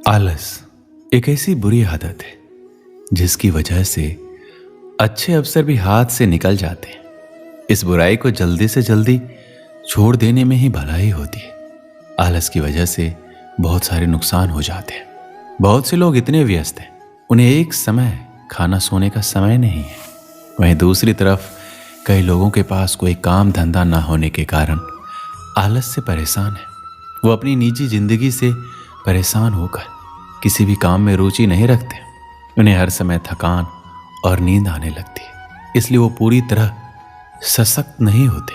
आलस एक ऐसी बुरी आदत है जिसकी वजह से अच्छे अवसर भी हाथ से निकल जाते हैं। इस बुराई को जल्दी से जल्दी छोड़ देने में ही भलाई होती है। आलस की वजह से बहुत सारे नुकसान हो जाते हैं। बहुत से लोग इतने व्यस्त हैं, उन्हें एक समय खाना सोने का समय नहीं है। वहीं दूसरी तरफ कई लोगों के पास कोई काम धंधा ना होने के कारण आलस से परेशान है। वो अपनी निजी जिंदगी से परेशान होकर किसी भी काम में रुचि नहीं रखते। उन्हें हर समय थकान और नींद आने लगती है, इसलिए वो पूरी तरह सशक्त नहीं होते,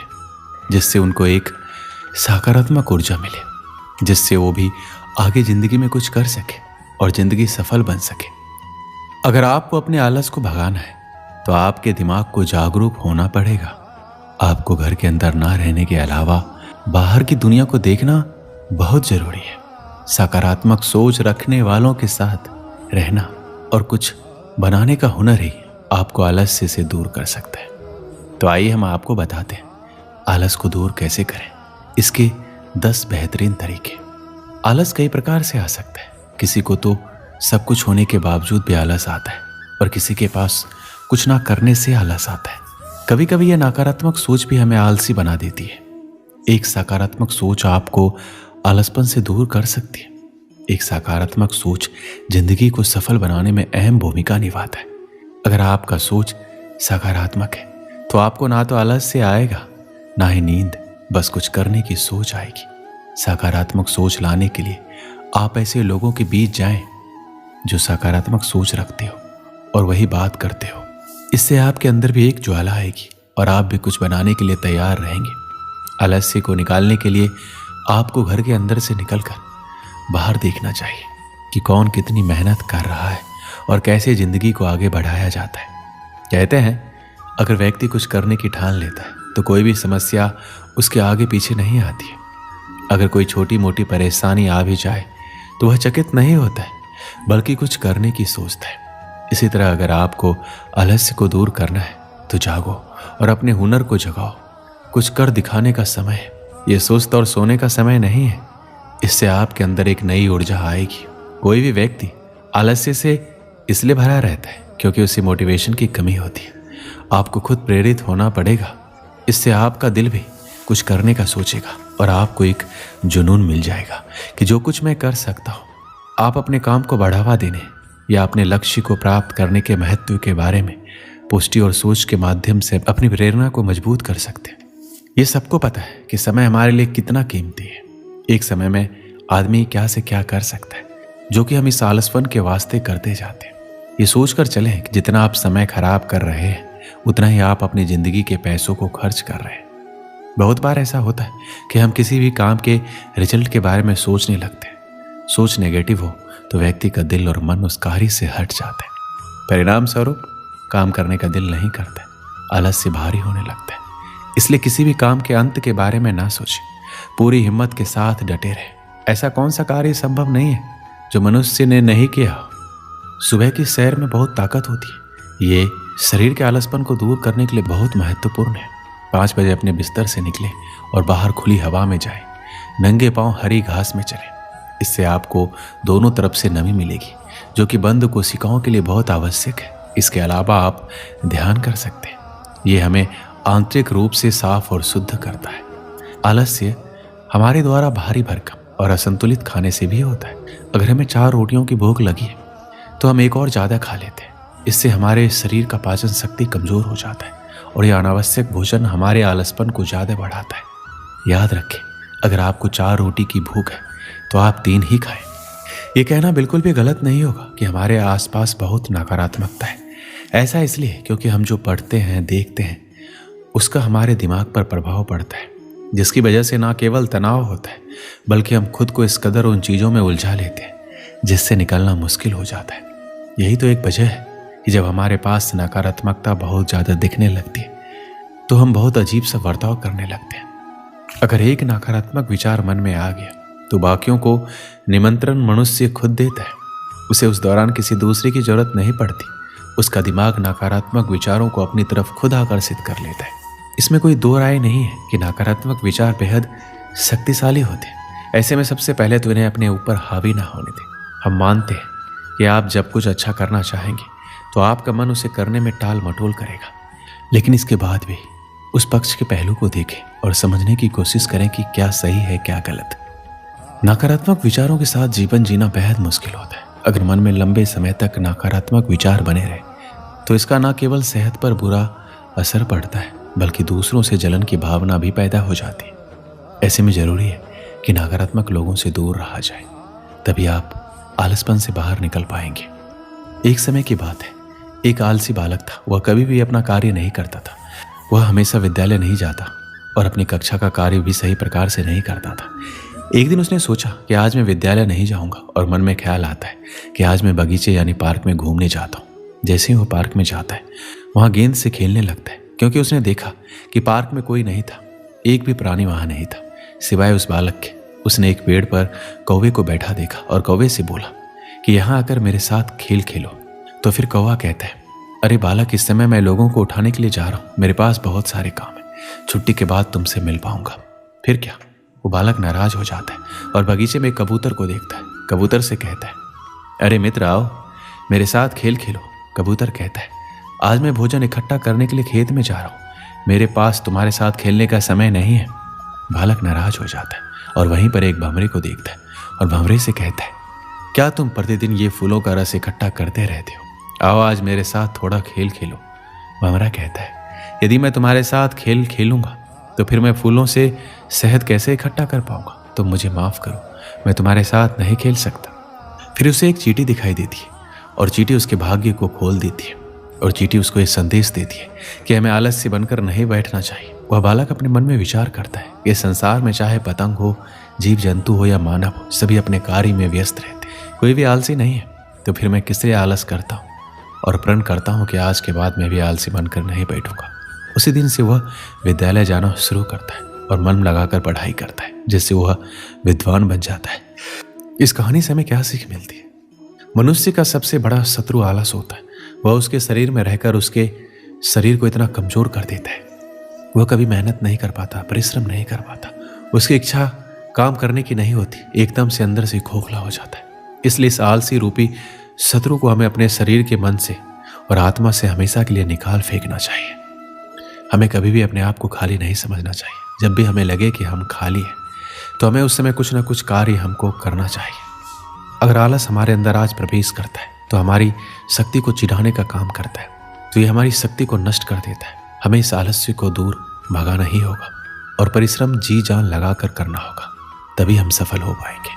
जिससे उनको एक सकारात्मक ऊर्जा मिले, जिससे वो भी आगे जिंदगी में कुछ कर सके और जिंदगी सफल बन सके। अगर आपको अपने आलस को भगाना है तो आपके दिमाग को जागरूक होना पड़ेगा। आपको घर के अंदर ना रहने के अलावा बाहर की दुनिया को देखना बहुत जरूरी है। सकारात्मक सोच रखने वालों के साथ रहना और कुछ बनाने का हुनर ही आपको आलस्य से दूर कर सकता है। तो आइए हम आपको बताते हैं आलस को दूर कैसे करें, इसके 10 बेहतरीन तरीके। आलस कई प्रकार से आ सकता है। किसी को तो सब कुछ होने के बावजूद भी आलस आता है और किसी के पास कुछ ना करने से आलस आता है। कभी कभी यह नकारात्मक सोच भी हमें आलसी बना देती है। एक सकारात्मक सोच आपको आलसपन से दूर कर सकती है। एक सकारात्मक सोच जिंदगी को सफल बनाने में अहम भूमिका निभाता है। अगर आपका सोच सकारात्मक है तो आपको ना तो आलस से आएगा ना ही नींद, बस कुछ करने की सोच आएगी। सकारात्मक सोच लाने के लिए आप ऐसे लोगों के बीच जाएं जो सकारात्मक सोच रखते हो और वही बात करते हो। इससे आपके अंदर भी एक ज्वाला आएगी और आप भी कुछ बनाने के लिए तैयार रहेंगे। आलस्य को निकालने के लिए आपको घर के अंदर से निकलकर बाहर देखना चाहिए कि कौन कितनी मेहनत कर रहा है और कैसे जिंदगी को आगे बढ़ाया जाता है। कहते हैं अगर व्यक्ति कुछ करने की ठान लेता है तो कोई भी समस्या उसके आगे पीछे नहीं आती है। अगर कोई छोटी मोटी परेशानी आ भी जाए तो वह चकित नहीं होता है, बल्कि कुछ करने की सोचता है। इसी तरह अगर आपको आलस्य को दूर करना है तो जागो और अपने हुनर को जगाओ। कुछ कर दिखाने का समय है, ये सुस्त और सोने का समय नहीं है। इससे आपके अंदर एक नई ऊर्जा आएगी। कोई भी व्यक्ति आलस्य से इसलिए भरा रहता है क्योंकि उसे मोटिवेशन की कमी होती है। आपको खुद प्रेरित होना पड़ेगा। इससे आपका दिल भी कुछ करने का सोचेगा और आपको एक जुनून मिल जाएगा कि जो कुछ मैं कर सकता हूँ। आप अपने काम को बढ़ावा देने या अपने लक्ष्य को प्राप्त करने के महत्व के बारे में पुष्टि और सोच के माध्यम से अपनी प्रेरणा को मजबूत कर सकते हैं। ये सबको पता है कि समय हमारे लिए कितना कीमती है। एक समय में आदमी क्या से क्या कर सकता है, जो कि हम इस आलसपन के वास्ते करते जाते हैं। ये सोचकर चलें कि जितना आप समय खराब कर रहे हैं उतना ही आप अपनी जिंदगी के पैसों को खर्च कर रहे हैं। बहुत बार ऐसा होता है कि हम किसी भी काम के रिजल्ट के बारे में सोचने लगते हैं। सोच नेगेटिव हो तो व्यक्ति का दिल और मन उस कार्य से हट जाता है। परिणाम स्वरूप काम करने का दिल नहीं करता, आलस्य भारी होने लगता है। इसलिए किसी भी काम के अंत के बारे में ना सोचें, पूरी हिम्मत के साथ डटे रहे। ऐसा कौन सा कार्य संभव नहीं है जो मनुष्य ने नहीं किया हो। सुबह की सैर में बहुत ताकत होती है। ये शरीर के आलसपन को दूर करने के लिए बहुत महत्वपूर्ण है। 5 बजे अपने बिस्तर से निकले और बाहर खुली हवा में जाए, नंगे पांव हरी घास में चले। इससे आपको दोनों तरफ से नमी मिलेगी, जो कि बंद कोशिकाओं के लिए बहुत आवश्यक है। इसके अलावा आप ध्यान कर सकते हैं। ये हमें आंतरिक रूप से साफ और शुद्ध करता है। आलस्य हमारे द्वारा भारी भरकम और असंतुलित खाने से भी होता है। अगर हमें 4 रोटियों की भूख लगी है तो हम एक और ज़्यादा खा लेते हैं। इससे हमारे शरीर का पाचन शक्ति कमज़ोर हो जाता है और यह अनावश्यक भोजन हमारे आलसपन को ज़्यादा बढ़ाता है। याद रखें, अगर आपको 4 रोटी की भूख है तो आप 3 ही खाएं। ये कहना बिल्कुल भी गलत नहीं होगा कि हमारे आसपास बहुत नकारात्मकता है। ऐसा इसलिए क्योंकि हम जो पढ़ते हैं, देखते हैं, उसका हमारे दिमाग पर प्रभाव पड़ता है, जिसकी वजह से ना केवल तनाव होता है बल्कि हम खुद को इस कदर उन चीज़ों में उलझा लेते हैं जिससे निकलना मुश्किल हो जाता है। यही तो एक वजह है कि जब हमारे पास नकारात्मकता बहुत ज़्यादा दिखने लगती है तो हम बहुत अजीब सा बर्ताव करने लगते हैं। अगर एक नकारात्मक विचार मन में आ गया तो बाकियों को निमंत्रण मनुष्य खुद देता है। उसे उस दौरान किसी दूसरे की जरूरत नहीं पड़ती। उसका दिमाग नकारात्मक विचारों को अपनी तरफ खुद आकर्षित कर लेता है। इसमें कोई दो राय नहीं है कि नकारात्मक विचार बेहद शक्तिशाली होते हैं। ऐसे में सबसे पहले तो इन्हें अपने ऊपर हावी ना होने दें। हम मानते हैं कि आप जब कुछ अच्छा करना चाहेंगे तो आपका मन उसे करने में टाल मटोल करेगा, लेकिन इसके बाद भी उस पक्ष के पहलू को देखें और समझने की कोशिश करें कि क्या सही है क्या गलत। नकारात्मक विचारों के साथ जीवन जीना बेहद मुश्किल होता है। अगर मन में लंबे समय तक नकारात्मक विचार बने रहे तो इसका न केवल सेहत पर बुरा असर पड़ता है बल्कि दूसरों से जलन की भावना भी पैदा हो जाती है। ऐसे में जरूरी है कि नकारात्मक लोगों से दूर रहा जाए, तभी आप आलसपन से बाहर निकल पाएंगे। एक समय की बात है, एक आलसी बालक था। वह कभी भी अपना कार्य नहीं करता था। वह हमेशा विद्यालय नहीं जाता और अपनी कक्षा का कार्य भी सही प्रकार से नहीं करता था। एक दिन उसने सोचा कि आज मैं विद्यालय नहीं जाऊंगा और मन में ख्याल आता है कि आज मैं बगीचे यानी पार्क में घूमने जाता हूँ। जैसे ही वो पार्क में जाता है वहाँ गेंद से खेलने लगता है, क्योंकि उसने देखा कि पार्क में कोई नहीं था, एक भी प्राणी वहाँ नहीं था सिवाय उस बालक के। उसने एक पेड़ पर कौवे को बैठा देखा और कौवे से बोला कि यहाँ आकर मेरे साथ खेल खेलो। तो फिर कौवा कहता है, अरे बालक, इस समय मैं लोगों को उठाने के लिए जा रहा हूँ, मेरे पास बहुत सारे काम है, छुट्टी के बाद तुमसे मिल पाऊंगा। फिर क्या, वो बालक नाराज हो जाता है और बगीचे में कबूतर को देखता है। कबूतर से कहता है, अरे मित्र आओ, मेरे साथ खेल खेलो। कबूतर कहता है, आज मैं भोजन इकट्ठा करने के लिए खेत में जा रहा हूँ, मेरे पास तुम्हारे साथ खेलने का समय नहीं है। बालक नाराज हो जाता है और वहीं पर एक भंवरे को देखता है और भंवरे से कहता है, क्या तुम प्रतिदिन ये फूलों का रस इकट्ठा करते रहते हो? आओ आज मेरे साथ थोड़ा खेल खेलो। भंवरा कहता है, यदि मैं तुम्हारे साथ खेल खेलूंगा तो फिर मैं फूलों से शहद कैसे इकट्ठा कर पाऊंगा? तो मुझे माफ करो, मैं तुम्हारे साथ नहीं खेल सकता। फिर उसे एक चींटी दिखाई देती है और चींटी उसके भाग्य को खोल देती है और चींटी उसको एक संदेश देती है कि हमें आलस्य बनकर नहीं बैठना चाहिए। वह बालक अपने मन में विचार करता है कि संसार में चाहे पतंग हो, जीव जंतु हो या मानव हो, सभी अपने कार्य में व्यस्त रहते, कोई भी आलसी नहीं है। तो फिर मैं किस लिए आलस करता हूँ और प्रण करता हूँ कि आज के बाद मैं भी आलसी बनकर नहीं बैठूंगा। उसी दिन से वह विद्यालय जाना शुरू करता है और मन लगाकर पढ़ाई करता है, जिससे वह विद्वान बन जाता है। इस कहानी से हमें क्या सीख मिलती है? मनुष्य का सबसे बड़ा शत्रु आलस होता है। वह उसके शरीर में रहकर उसके शरीर को इतना कमजोर कर देता है, वह कभी मेहनत नहीं कर पाता, परिश्रम नहीं कर पाता, उसकी इच्छा काम करने की नहीं होती, एकदम से अंदर से खोखला हो जाता है। इसलिए इस आलसी रूपी शत्रु को हमें अपने शरीर के मन से और आत्मा से हमेशा के लिए निकाल फेंकना चाहिए। हमें कभी भी अपने आप को खाली नहीं समझना चाहिए। जब भी हमें लगे कि हम खाली हैं तो हमें उस समय कुछ ना कुछ कार्य हमको करना चाहिए। अगर आलस हमारे अंदर आज प्रवेश करता है तो हमारी शक्ति को चिढ़ाने का काम करता है, तो ये हमारी शक्ति को नष्ट कर देता है। हमें इस आलस्य को दूर भगाना ही होगा और परिश्रम जी जान लगाकर करना होगा, तभी हम सफल हो पाएंगे।